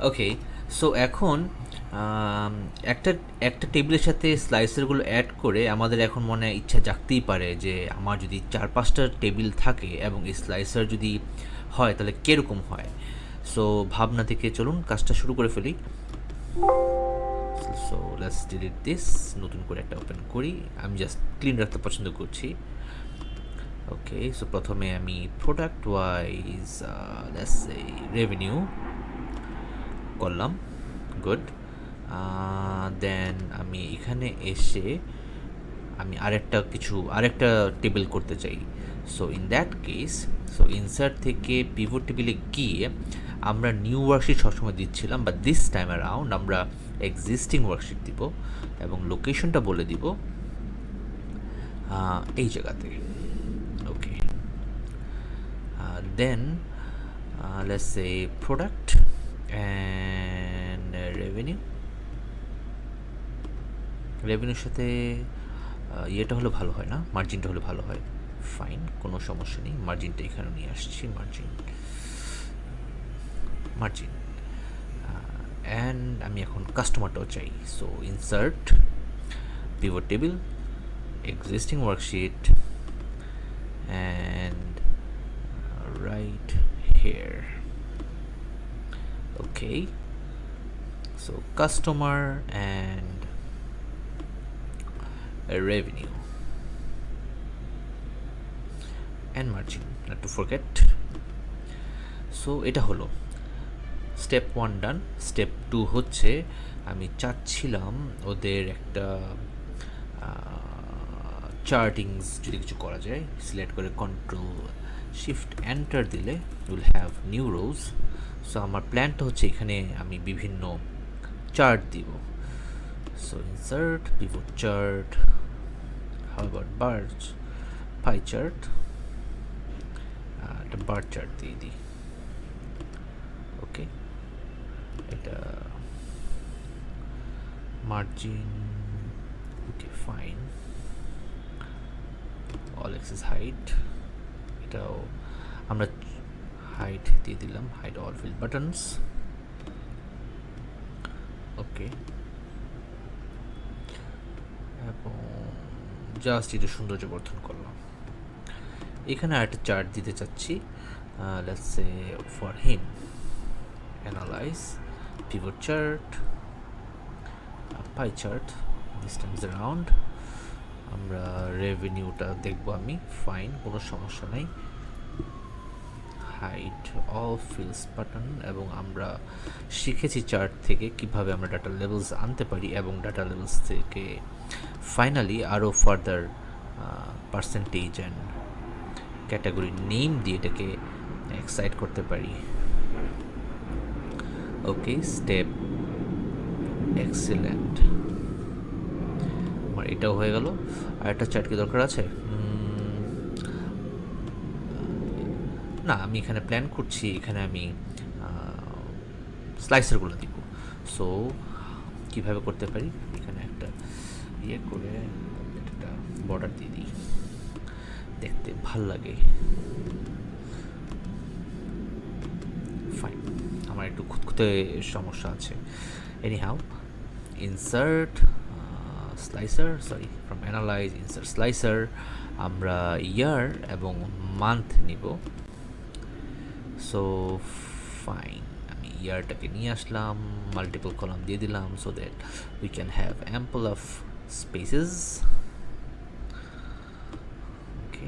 ওকে, so এখন একটা একটা টেবিলের সাথে স্লাইসারগুলো অ্যাড করে আমাদের এখন মনে ইচ্ছা জাগতেই পারে যে আমার যদি 4-5টা টেবিল থাকে এবং এই স্লাইসার যদি হয় তাহলে কীরকম হয়। সো ভাবনা থেকে চলুন কাজটা শুরু করে ফেলি। সো লেটস ডিলিট দিস, নতুন করে একটা ওপেন করি। আমি জাস্ট ক্লিন রাখতে পছন্দ করছি। ওকে, সো প্রথমে আমি product wise let's say revenue করলাম, গুড। দেন আমি এখানে এসে আমি আরেকটা টেবিল করতে চাই। So in that case, so insert থেকে পিভট টেবিলে গিয়ে আমরা নিউ ওয়ার্কশিট সবসময় দিচ্ছিলাম, বা দিস টাইম অ্যারাউন্ড আমরা এক্সিস্টিং ওয়ার্কশিট দিব এবং লোকেশনটা বলে দিব এই জায়গাতে। ওকে, then let's say product and রেভিনিউর সাথে ইয়েটা হলে ভালো হয় না, মার্জিনটা হলে ভালো হয়। ফাইন, কোনো সমস্যা নেই, মার্জিনটা এখানে নিয়ে আসছি। মার্জিন অ্যান্ড আমি এখন কাস্টমারটাও চাই। So insert pivot table, existing worksheet and right here. Okay, so customer and revenue and margin, not to forget. সো এটা হলো স্টেপ 1 ডান। স্টেপ 2 হচ্ছে আমি চাচ্ছিলাম ওদের একটা চার্টিংস যদি কিছু করা যায়। সিলেক্ট করে কন্ট্রোল শিফট এন্টার দিলে will have new rose. So আমার প্ল্যানটা হচ্ছে এখানে আমি বিভিন্ন চার্ট দিব। So insert pivot chart. How about pie chart? The bar chart দিয়ে দিই। ওকে, এটা margin, okay fine. All axes hide, এটাও আমরা হাইট দিয়ে দিলাম, hide all field buttons. Okay, এবং জাস্ট এটা সৌন্দর্য বর্ধন করলাম। এখানে আরেকটা চার্ট দিতে চাচ্ছি, let's say for him analyse pivot chart, pie chart this Times around. আমরা রেভিনিউটা দেখবো আমি, ফাইন, কোনো সমস্যা নেই। হাইড অল ফিল্ডস বাটন, এবং আমরা শিখেছি চার্ট থেকে কিভাবে আমরা ডাটা লেভেলস আনতে পারি এবং ডাটা লেভেলস থেকে ফাইনালি আরও further percentage and category name দিয়ে এটাকে এক্সাইট করতে পারি। ওকে, স্টেপ এক্সিলেন্ট, আমার এটাও হয়ে গেল। আর একটা চার্ট কি দরকার আছে? না, আমি এখানে প্ল্যান করছি, এখানে আমি স্লাইসারগুলো দিব। সো কীভাবে করতে পারি, এখানে একটা ইয়ে করে একটা বর্ডার দিয়ে দিই, দেখতে ভাল লাগে। ফাইন, আমার একটু খুঁতখুঁতে সমস্যা আছে। Anyhow, insert slicer, sorry from analyse insert slicer, আমরা ইয়ার এবং মান্থ নিব। সো ফাইন, আমি ইয়ারটাকে নিয়ে আসলাম, মাল্টিপল কলাম দিয়ে দিলাম so that we can have ample of spaces. Okay,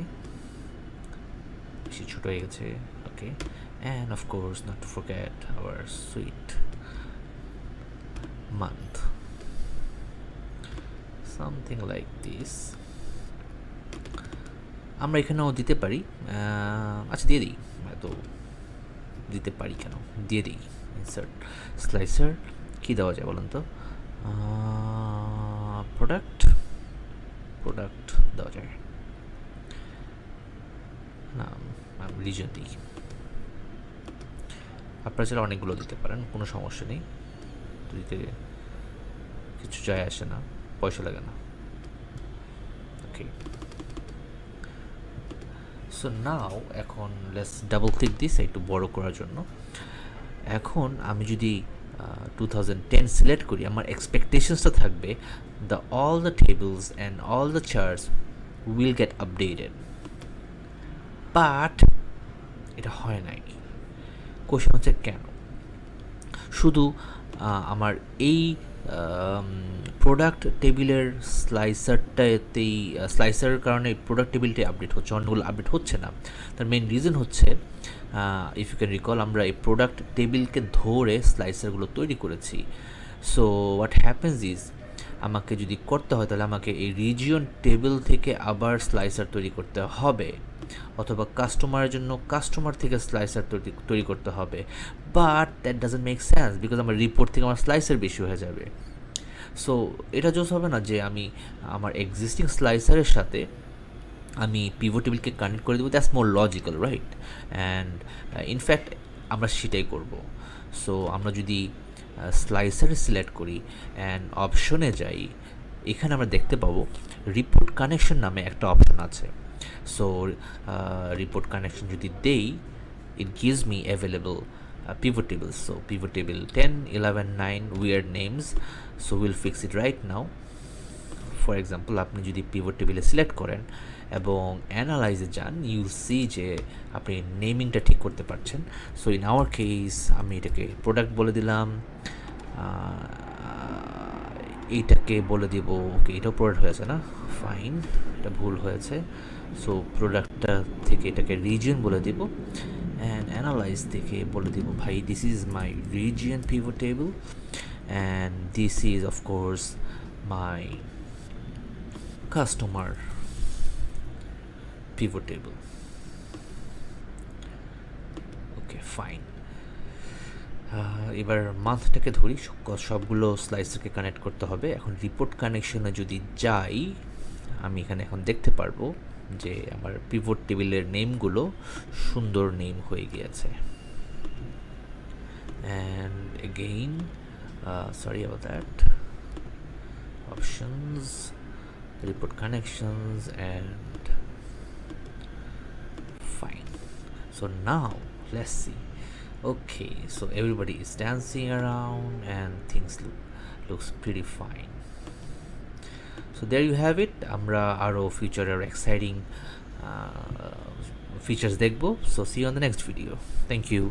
বেশি ছোট হয়ে গেছে। Okay, and of course not to forget our sweet month, something like this. আমরা এখানেও দিতে পারি, আচ্ছা দিয়ে দিই, তো দিতে পারি কেন, দিয়ে দিই। ইনসার্ট স্লাইসার, কী দেওয়া যায় বলুন তো? প্রোডাক্ট দেওয়া যায় না, আমি রিজন দিই। আপনারা চাইলে অনেকগুলো দিতে পারেন, কোনো সমস্যা নেই, দিতে কিছু যায় আসে না, পয়সা লাগে না। ওকে, সো নাও এখন লেটস ডাবল ক্লিক দিস একটু বড় করার জন্য। এখন আমি যদি 2010 সিলেক্ট করি, আমার এক্সপেকটেশনসটা থাকবে all the tables and all the charts will get updated, but এটা হয় নাই। কোশ্চেন হচ্ছে কেন? শুধু আমার এই প্রোডাক্ট টেবিলের স্লাইসারটাতেই স্লাইসারের কারণে প্রোডাক্ট টেবিলটি আপডেট হচ্ছে, অন্যগুলো আপডেট হচ্ছে না। তার মেইন রিজন হচ্ছে, ইফ ইউ ক্যান রিকল, আমরা এই প্রোডাক্ট টেবিলকে ধরে স্লাইসারগুলো তৈরি করেছি। সো হোয়াট হ্যাপেন্স ইজ, আমাকে যদি করতে হয় তাহলে আমাকে এই রিজিয়ন টেবিল থেকে আবার স্লাইসার তৈরি করতে হবে, অথবা কাস্টমারের জন্য কাস্টমার থেকে স্লাইসার তৈরি করতে হবে। But that doesn't make sense, because আমার রিপোর্ট থেকে আমার স্লাইসার বেশি হয়ে যাবে। সো এটা জোস হবে না যে আমি আমার এক্সিস্টিং স্লাইসারের সাথে আমি পিভট টেবিলকে কানেক্ট করে দেবো। That's more logical, right? And in fact আমরা সেটাই করব। সো আমরা যদি স্লাইসার সিলেক্ট করি অ্যান্ড অপশনে যাই, এখানে আমরা দেখতে পাবো রিপোর্ট কানেকশন নামে একটা অপশন আছে। সো রিপোর্ট কানেকশন যদি দেই, it gives me available pivot tables. So pivot table 10, 11, 9 weird names. So we'll fix it right now. For example, আপনি যদি pivot table সিলেক্ট করেন এবং অ্যানালাইজে যান, ইউল সি যে আপনি নেমিংটা ঠিক করতে পারছেন। সো ইন আওয়ার কেস আমি এটাকে প্রোডাক্ট বলে দিলাম, এইটাকে বলে দিব, ওকে এটাও প্রোডাক্ট হয়েছে না, ফাইন, এটা ভুল হয়েছে। সো প্রোডাক্টটা থেকে এটাকে রিজিয়ন বলে দিব, অ্যান্ড অ্যানালাইজ থেকে বলে দিব, ভাই this is my region pivot table and this is of course my customer pivot table. Okay fine. এবার মান্থটাকে ধরি, সবগুলো স্লাইসকে কানেক্ট করতে হবে। এখন রিপোর্ট কানেকশনে যদি যাই, আমি এখানে এখন দেখতে পারবো যে আমার পিভট টেবিলের নেমগুলো সুন্দর নেম হয়ে গিয়েছে। And again sorry about that, options, report connections, and fine. So now let's see. Okay, so everybody is dancing around and things looks pretty fine. So there you have it. আমরা আরো ফিউচারের exciting features দেখবো। So see you on the next video. Thank you.